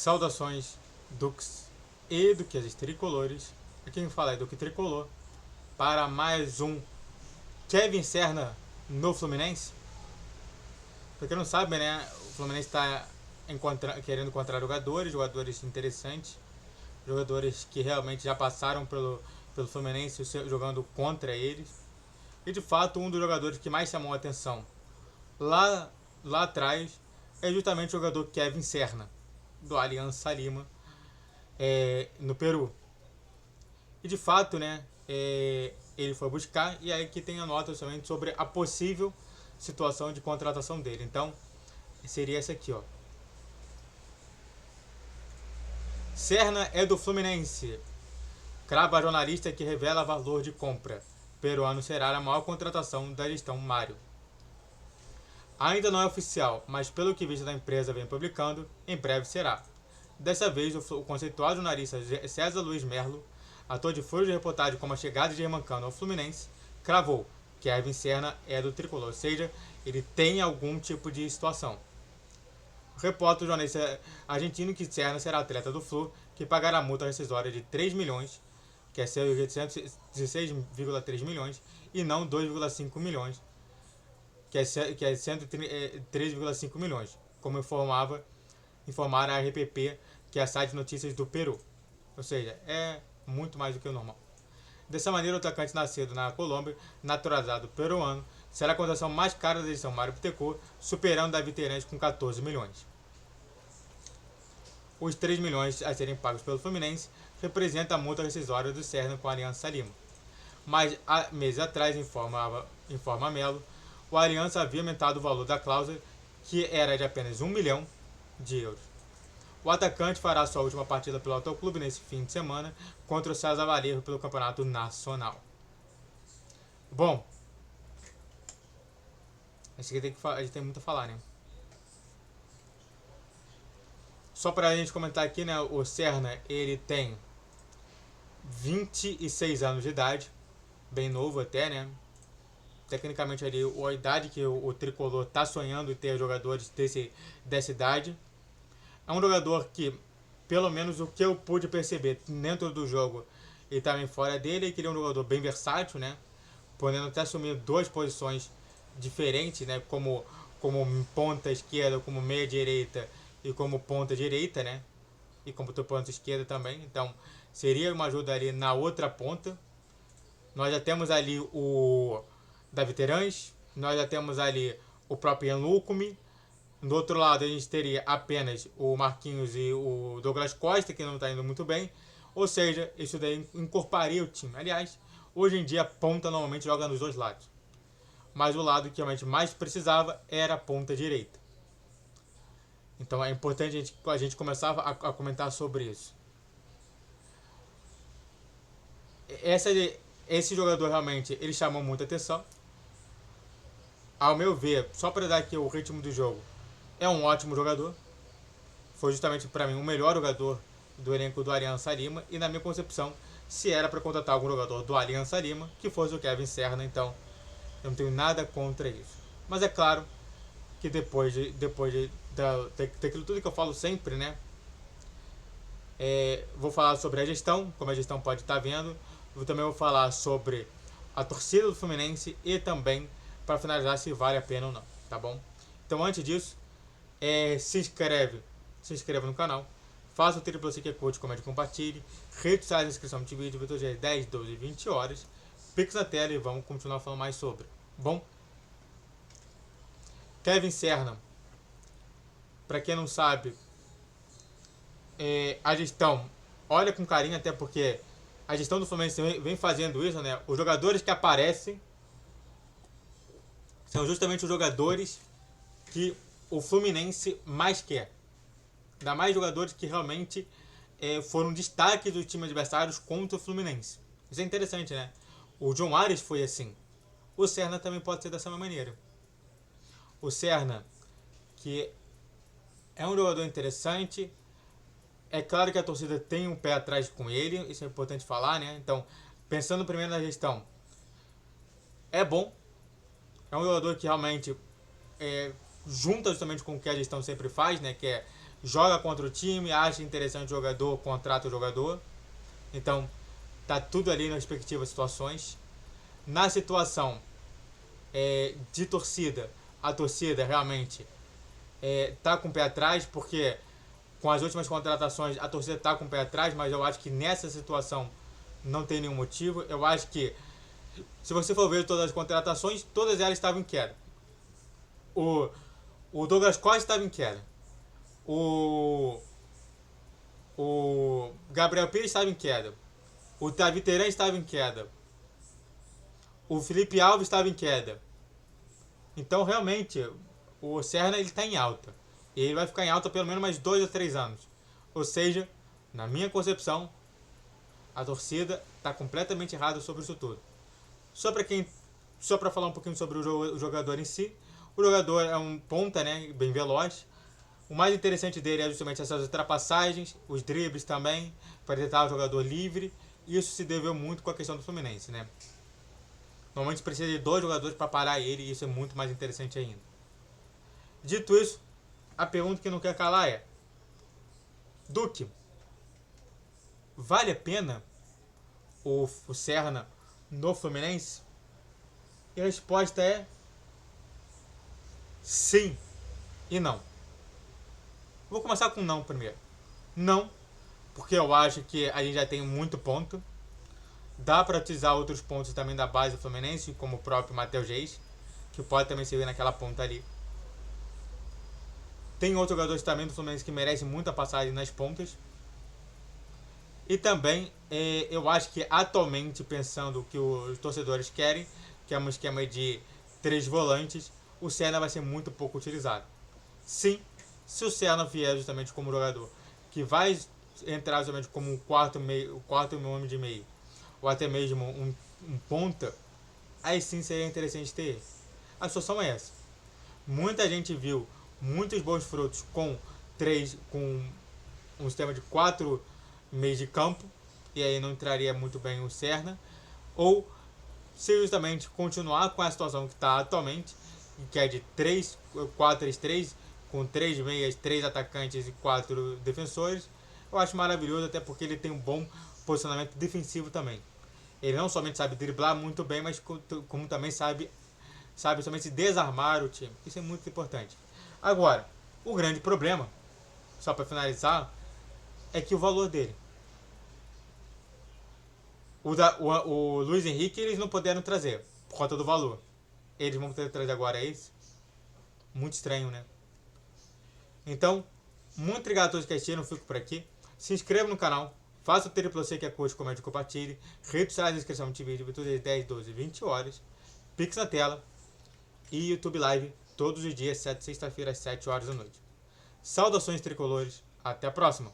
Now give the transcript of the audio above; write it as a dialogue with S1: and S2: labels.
S1: Saudações, Dux e Duquesas Tricolores. Aqui quem fala é Duque Tricolor para mais um Kevin Serna no Fluminense. Pra quem não sabe, né, o Fluminense está querendo encontrar jogadores interessantes, jogadores que realmente já passaram pelo Fluminense jogando contra eles. E de fato, um dos jogadores que mais chamou a atenção lá atrás é justamente o jogador Kevin Serna, do Aliança Lima, no Peru. E de fato, né, ele foi buscar, e aí que tem a nota somente sobre a possível situação de contratação dele. Então, seria essa aqui, ó. Serna é do Fluminense. Crava jornalista que revela valor de compra. Peruano será a maior contratação da gestão Mário. Ainda não é oficial, mas pelo que visto da empresa vem publicando, em breve será. Dessa vez, o conceituado jornalista César Luiz Merlo, ator de furos de reportagem como a chegada de Germancano ao Fluminense, cravou que Kevin Serna é do tricolor, ou seja, ele tem algum tipo de situação. Reporta o jornalista argentino que Serna será atleta do Flu, que pagará multa rescisória de 3 milhões, que é cerca de 116,3 milhões, e não 2,5 milhões, que é 113,5 milhões, como informara a RPP, que é a site de notícias do Peru. Ou seja, é muito mais do que o normal. Dessa maneira, o atacante nascido na Colômbia, naturalizado peruano, será a contratação mais cara da edição Mário Bittencourt, superando a Viterange com 14 milhões. Os 3 milhões a serem pagos pelo Fluminense representam a multa rescisória do Serna com a Aliança Lima. Mas, meses atrás, informa a Melo, o Aliança havia aumentado o valor da cláusula, que era de apenas 1 milhão de euros. O atacante fará sua última partida pelo Autoclube nesse fim de semana contra o César Valerro pelo Campeonato Nacional. Bom, acho que a gente tem muito a falar, né? Só para a gente comentar aqui, né? O Serna, ele tem 26 anos de idade, bem novo até, né? Tecnicamente ali, a idade que o Tricolor está sonhando em ter jogadores dessa idade. É um jogador que, pelo menos o que eu pude perceber dentro do jogo e também fora dele, que ele é um jogador bem versátil, né? Podendo até assumir duas posições diferentes, né? Como ponta esquerda, como meia direita e como ponta direita, né? E como ponta esquerda também. Então, seria uma ajuda ali na outra ponta. Nós já temos ali o Davi Terãs, nós já temos ali o próprio Ian Lucumi. Do outro lado, a gente teria apenas o Marquinhos e o Douglas Costa, que não está indo muito bem. Ou seja, isso daí encorparia o time. Aliás, hoje em dia a ponta normalmente joga nos dois lados. Mas o lado que realmente mais precisava era a ponta direita. Então é importante a gente começar a comentar sobre isso. Esse jogador realmente ele chamou muita atenção. Ao meu ver, só para dar aqui o ritmo do jogo, é um ótimo jogador. Foi justamente para mim o melhor jogador do elenco do Aliança Lima. E na minha concepção, se era para contratar algum jogador do Aliança Lima, que fosse o Kevin Serna, então eu não tenho nada contra isso. Mas é claro que depois daquilo tudo que eu falo sempre, né? Vou falar sobre a gestão, como a gestão pode estar vendo. Eu também vou falar sobre a torcida do Fluminense e também para finalizar se vale a pena ou não, tá bom? Então antes disso, se inscreva no canal, faça o triplo que curte, comente e compartilhe, redes sociais na descrição do vídeo, todos os 10, 12 e 20 horas, Pix na tela e vamos continuar falando mais sobre. Bom, Kevin Serna, para quem não sabe, a gestão olha com carinho, até porque a gestão do Fluminense vem fazendo isso, né? Os jogadores que aparecem são justamente os jogadores que o Fluminense mais quer. Ainda mais jogadores que realmente foram destaques dos times adversários contra o Fluminense. Isso é interessante, né? O John Ares foi assim. O Serna também pode ser dessa maneira. O Serna, que é um jogador interessante. É claro que a torcida tem um pé atrás com ele, isso é importante falar, né? Então, pensando primeiro na gestão, é bom. É um jogador que realmente junta justamente com o que a gestão sempre faz, né? Que é joga contra o time, acha interessante o jogador, contrata o jogador. Então, tá tudo ali nas respectivas situações. Na situação de torcida, a torcida realmente tá com o pé atrás, porque com as últimas contratações a torcida tá com o pé atrás, mas eu acho que nessa situação não tem nenhum motivo. Eu acho que, se você for ver todas as contratações, todas elas estavam em queda. O Douglas Costa estava em queda. O Gabriel Pires estava em queda. O Davi Teran estava em queda. O Felipe Alves estava em queda. Então, realmente, o Serna está em alta. E ele vai ficar em alta pelo menos mais 2 ou 3 anos. Ou seja, na minha concepção, a torcida está completamente errada sobre isso tudo. Só para falar um pouquinho sobre o jogador em si. O jogador é um ponta, né, bem veloz. O mais interessante dele é justamente essas ultrapassagens, os dribles também, para tentar o jogador livre. Isso se deveu muito com a questão do Fluminense, né? Normalmente precisa de 2 jogadores para parar ele, e isso é muito mais interessante ainda. Dito isso, a pergunta que não quer calar é: Duque, vale a pena o Serna no Fluminense? E a resposta é sim e não. Vou começar com não primeiro. Não, porque eu acho que a gente já tem muito ponto. Dá para utilizar outros pontos também da base do Fluminense, como o próprio Matheus Reis, que pode também servir naquela ponta ali. Tem outros jogadores também do Fluminense que merecem muita passagem nas pontas. E também eu acho que atualmente, pensando o que os torcedores querem, que é um esquema de 3 volantes, o Serna vai ser muito pouco utilizado. Sim, se o Serna vier justamente como jogador que vai entrar justamente como um quarto homem de meio, ou até mesmo um ponta, aí sim seria interessante ter ele. A situação é essa. Muita gente viu muitos bons frutos com um sistema de 4 meios de campo, e aí não entraria muito bem o Serna, ou se justamente continuar com a situação que está atualmente, que é de 4-3-3, com 3 meias, 3 atacantes e 4 defensores, eu acho maravilhoso, até porque ele tem um bom posicionamento defensivo também. Ele não somente sabe driblar muito bem, mas como também sabe somente desarmar o time. Isso é muito importante. Agora, o grande problema, só para finalizar, é que o valor dele. O Luiz Henrique eles não puderam trazer, por conta do valor. Eles vão poder trazer agora esse? Muito estranho, né? Então, muito obrigado a todos que assistiram, fico por aqui. Se inscreva no canal, faça o triplo C que é curte, comente e compartilhe. Redes sociais, inscrição de vídeo, todas as 10, 12, 20 horas. Pix na tela. E YouTube Live, todos os dias, sexta-feira, às 7 horas da noite. Saudações tricolores, até a próxima!